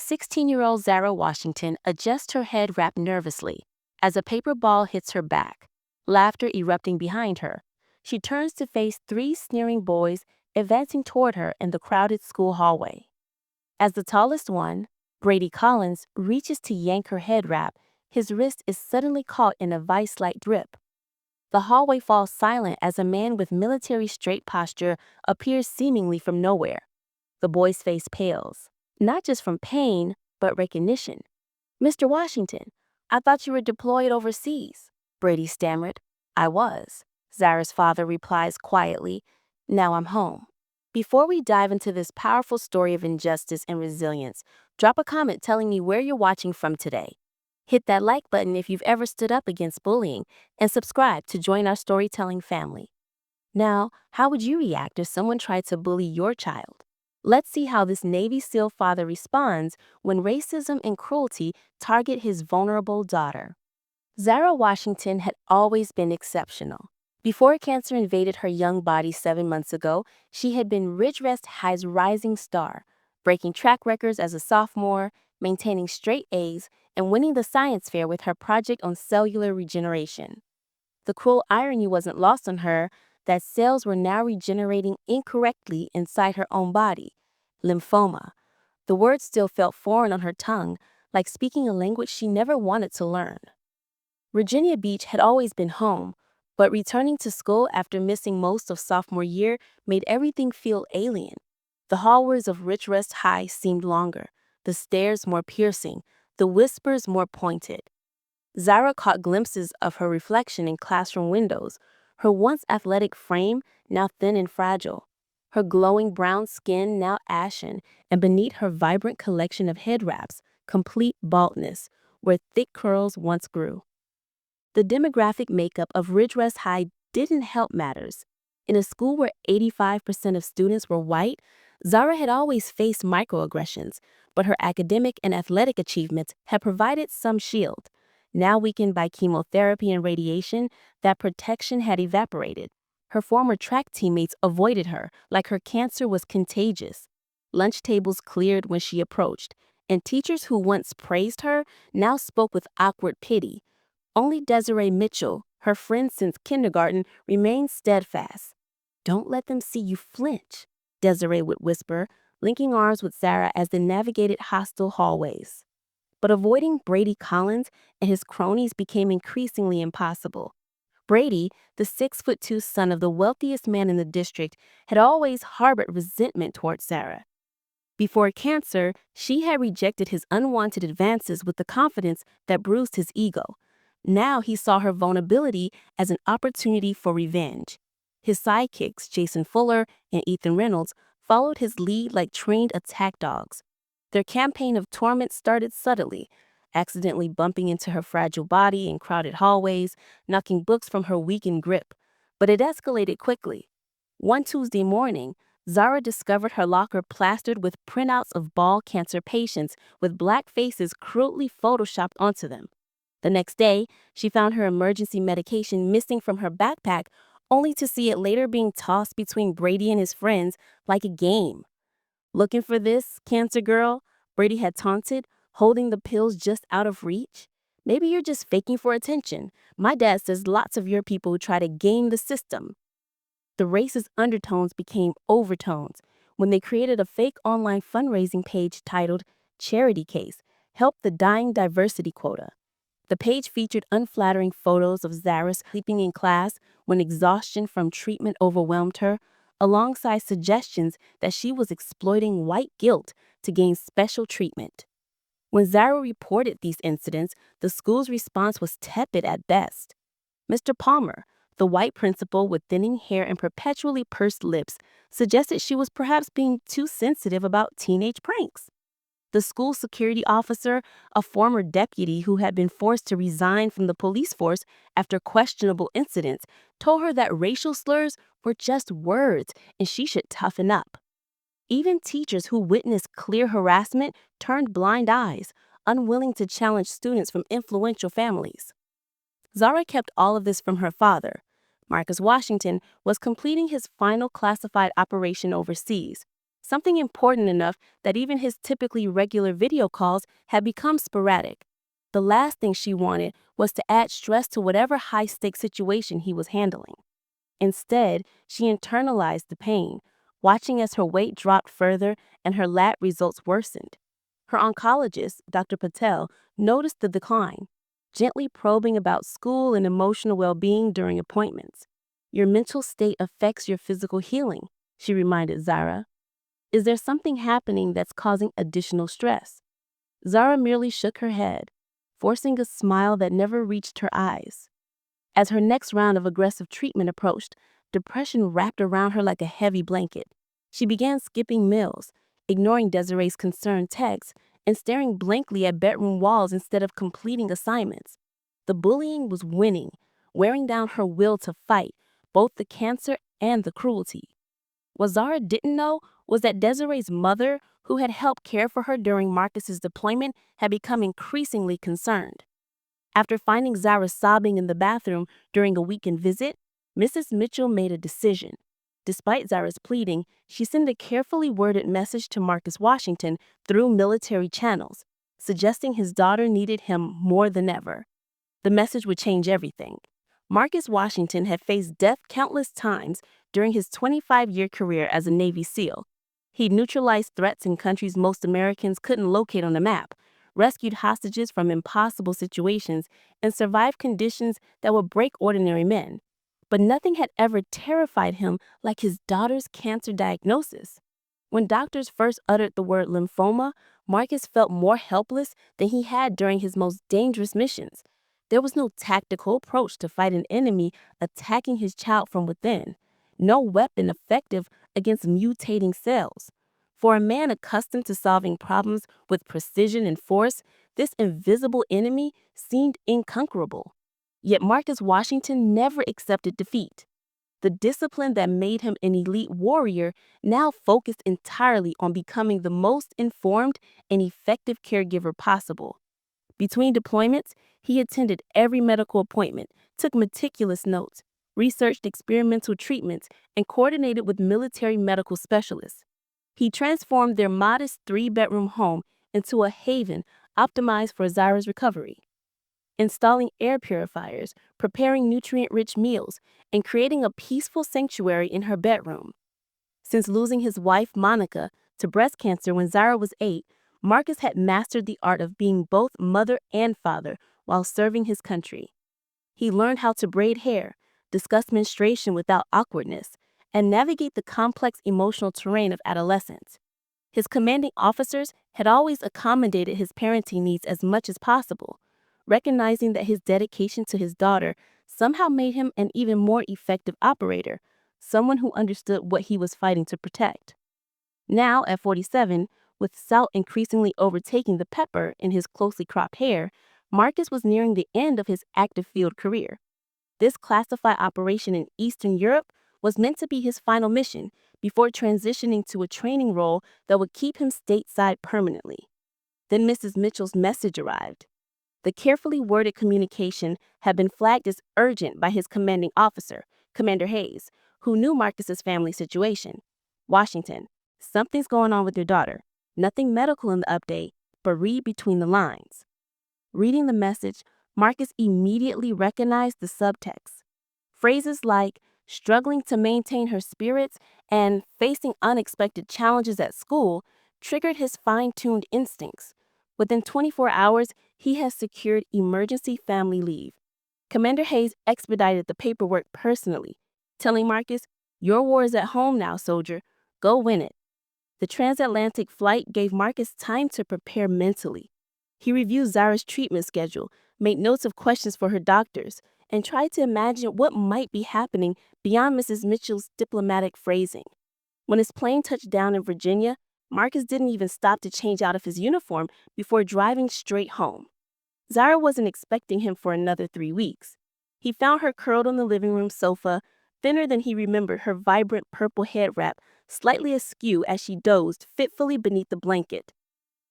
16-year-old Zara Washington adjusts her head wrap nervously as a paper ball hits her back, laughter erupting behind her. She turns to face three sneering boys advancing toward her in the crowded school hallway. As the tallest one, Brady Collins, reaches to yank her head wrap, his wrist is suddenly caught in a vice-like grip. The hallway falls silent as a man with military straight posture appears seemingly from nowhere. The boy's face pales, not just from pain, but recognition. "Mr. Washington, I thought you were deployed overseas," Brady stammered. "I was," Zara's father replies quietly. "Now I'm home." Before we dive into this powerful story of injustice and resilience, drop a comment telling me where you're watching from today. Hit that like button if you've ever stood up against bullying, and subscribe to join our storytelling family. Now, how would you react if someone tried to bully your child? Let's see how this Navy SEAL father responds when racism and cruelty target his vulnerable daughter. Zara Washington had always been exceptional. Before cancer invaded her young body 7 months ago, she had been Ridgecrest High's rising star, breaking track records as a sophomore, maintaining straight A's, and winning the science fair with her project on cellular regeneration. The cruel irony wasn't lost on her that cells were now regenerating incorrectly inside her own body. Lymphoma. The word still felt foreign on her tongue, like speaking a language she never wanted to learn. Virginia Beach had always been home, but returning to school after missing most of sophomore year made everything feel alien. The hallways of Ridgecrest High seemed longer, the stairs more piercing, the whispers more pointed. Zara caught glimpses of her reflection in classroom windows, her once athletic frame now thin and fragile, her glowing brown skin now ashen, and beneath her vibrant collection of head wraps, complete baldness, where thick curls once grew. The demographic makeup of Ridgecrest High didn't help matters. In a school where 85% of students were white, Zara had always faced microaggressions, but her academic and athletic achievements had provided some shield. Now weakened by chemotherapy and radiation, that protection had evaporated. Her former track teammates avoided her like her cancer was contagious. Lunch tables cleared when she approached, and teachers who once praised her now spoke with awkward pity. Only Desiree Mitchell, her friend since kindergarten, remained steadfast. "Don't let them see you flinch," Desiree would whisper, linking arms with Zara as they navigated hostile hallways. But avoiding Brady Collins and his cronies became increasingly impossible. Brady, the 6'2" son of the wealthiest man in the district, had always harbored resentment toward Zara. Before cancer, she had rejected his unwanted advances with the confidence that bruised his ego. Now he saw her vulnerability as an opportunity for revenge. His sidekicks, Jason Fuller and Ethan Reynolds, followed his lead like trained attack dogs. Their campaign of torment started subtly, accidentally bumping into her fragile body in crowded hallways, knocking books from her weakened grip. But it escalated quickly. One Tuesday morning, Zara discovered her locker plastered with printouts of ball cancer patients with black faces crudely photoshopped onto them. The next day, she found her emergency medication missing from her backpack, only to see it later being tossed between Brady and his friends like a game. "Looking for this, cancer girl?" Brady had taunted, holding the pills just out of reach. "Maybe you're just faking for attention. My dad says lots of your people try to game the system." The racist undertones became overtones when they created a fake online fundraising page titled "Charity Case, Help the Dying Diversity Quota." The page featured unflattering photos of Zara sleeping in class when exhaustion from treatment overwhelmed her, alongside suggestions that she was exploiting white guilt to gain special treatment. When Zara reported these incidents, the school's response was tepid at best. Mr. Palmer, the white principal with thinning hair and perpetually pursed lips, suggested she was perhaps being too sensitive about teenage pranks. The school security officer, a former deputy who had been forced to resign from the police force after questionable incidents, told her that racial slurs were just words and she should toughen up. Even teachers who witnessed clear harassment turned blind eyes, unwilling to challenge students from influential families. Zara kept all of this from her father. Marcus Washington was completing his final classified operation overseas. something important enough that even his typically regular video calls had become sporadic. The last thing she wanted was to add stress to whatever high-stakes situation he was handling. Instead, she internalized the pain, watching as her weight dropped further and her lab results worsened. Her oncologist, Dr. Patel, noticed the decline, gently probing about school and emotional well-being during appointments. Your mental state affects your physical healing, she reminded Zara. Is there something happening that's causing additional stress? Zara merely shook her head, forcing a smile that never reached her eyes. As her next round of aggressive treatment approached, depression wrapped around her like a heavy blanket. She began skipping meals, ignoring Desiree's concerned texts, and staring blankly at bedroom walls instead of completing assignments. The bullying was winning, wearing down her will to fight both the cancer and the cruelty. What Zara didn't know was that Desiree's mother, who had helped care for her during Marcus's deployment, had become increasingly concerned. After finding Zara sobbing in the bathroom during a weekend visit, Mrs. Mitchell made a decision. Despite Zara's pleading, she sent a carefully worded message to Marcus Washington through military channels, suggesting his daughter needed him more than ever. The message would change everything. Marcus Washington had faced death countless times during his 25-year career as a Navy SEAL. He'd neutralized threats in countries most Americans couldn't locate on a map, rescued hostages from impossible situations, and survived conditions that would break ordinary men. But nothing had ever terrified him like his daughter's cancer diagnosis. When doctors first uttered the word lymphoma, Marcus felt more helpless than he had during his most dangerous missions. There was no tactical approach to fight an enemy attacking his child from within, no weapon effective against mutating cells. For a man accustomed to solving problems with precision and force, this invisible enemy seemed inconquerable. Yet Marcus Washington never accepted defeat. The discipline that made him an elite warrior now focused entirely on becoming the most informed and effective caregiver possible. Between deployments, he attended every medical appointment, took meticulous notes, researched experimental treatments, and coordinated with military medical specialists. He transformed their modest three-bedroom home into a haven optimized for Zara's recovery. Installing air purifiers, preparing nutrient-rich meals, and creating a peaceful sanctuary in her bedroom. Since losing his wife, Monica, to breast cancer when Zara was 8, Marcus had mastered the art of being both mother and father while serving his country. He learned how to braid hair, discuss menstruation without awkwardness, and navigate the complex emotional terrain of adolescence. His commanding officers had always accommodated his parenting needs as much as possible, recognizing that his dedication to his daughter somehow made him an even more effective operator, someone who understood what he was fighting to protect. Now, at 47, with Salt increasingly overtaking the pepper in his closely cropped hair, Marcus was nearing the end of his active field career. This classified operation in Eastern Europe was meant to be his final mission before transitioning to a training role that would keep him stateside permanently. Then Mrs. Mitchell's message arrived. The carefully worded communication had been flagged as urgent by his commanding officer, Commander Hayes, who knew Marcus's family situation. Washington, something's going on with your daughter. Nothing medical in the update, but read between the lines. Reading the message, Marcus immediately recognized the subtext. Phrases like struggling to maintain her spirits and facing unexpected challenges at school triggered his fine-tuned instincts. Within 24 hours, he has secured emergency family leave. Commander Hayes expedited the paperwork personally, telling Marcus, "Your war is at home now, soldier. Go win it." The transatlantic flight gave Marcus time to prepare mentally. He reviewed Zara's treatment schedule, made notes of questions for her doctors, and tried to imagine what might be happening beyond Mrs. Mitchell's diplomatic phrasing. When his plane touched down in Virginia, Marcus didn't even stop to change out of his uniform before driving straight home. Zara wasn't expecting him for another 3 weeks. He found her curled on the living room sofa, thinner than he remembered, her vibrant purple head wrap slightly askew as she dozed fitfully beneath the blanket.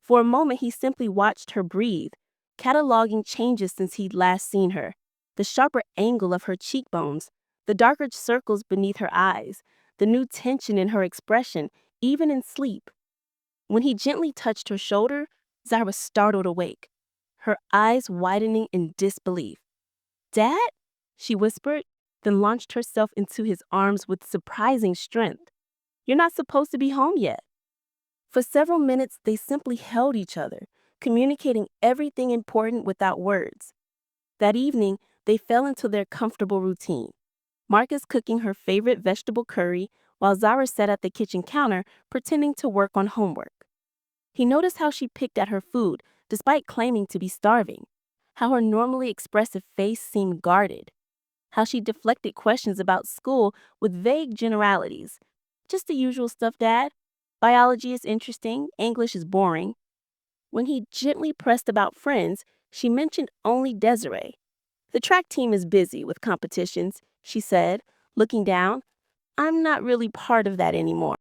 For a moment, he simply watched her breathe, cataloging changes since he'd last seen her. The sharper angle of her cheekbones, the darker circles beneath her eyes, the new tension in her expression, even in sleep. When he gently touched her shoulder, Zara startled awake, her eyes widening in disbelief. "Dad?" she whispered, then launched herself into his arms with surprising strength. "You're not supposed to be home yet." For several minutes, they simply held each other, communicating everything important without words. That evening, they fell into their comfortable routine. Marcus cooking her favorite vegetable curry while Zara sat at the kitchen counter pretending to work on homework. He noticed how she picked at her food despite claiming to be starving, how her normally expressive face seemed guarded, how she deflected questions about school with vague generalities. "Just the usual stuff, Dad. Biology is interesting, English is boring." When he gently pressed about friends, she mentioned only Desiree. "The track team is busy with competitions," she said, looking down. "I'm not really part of that anymore."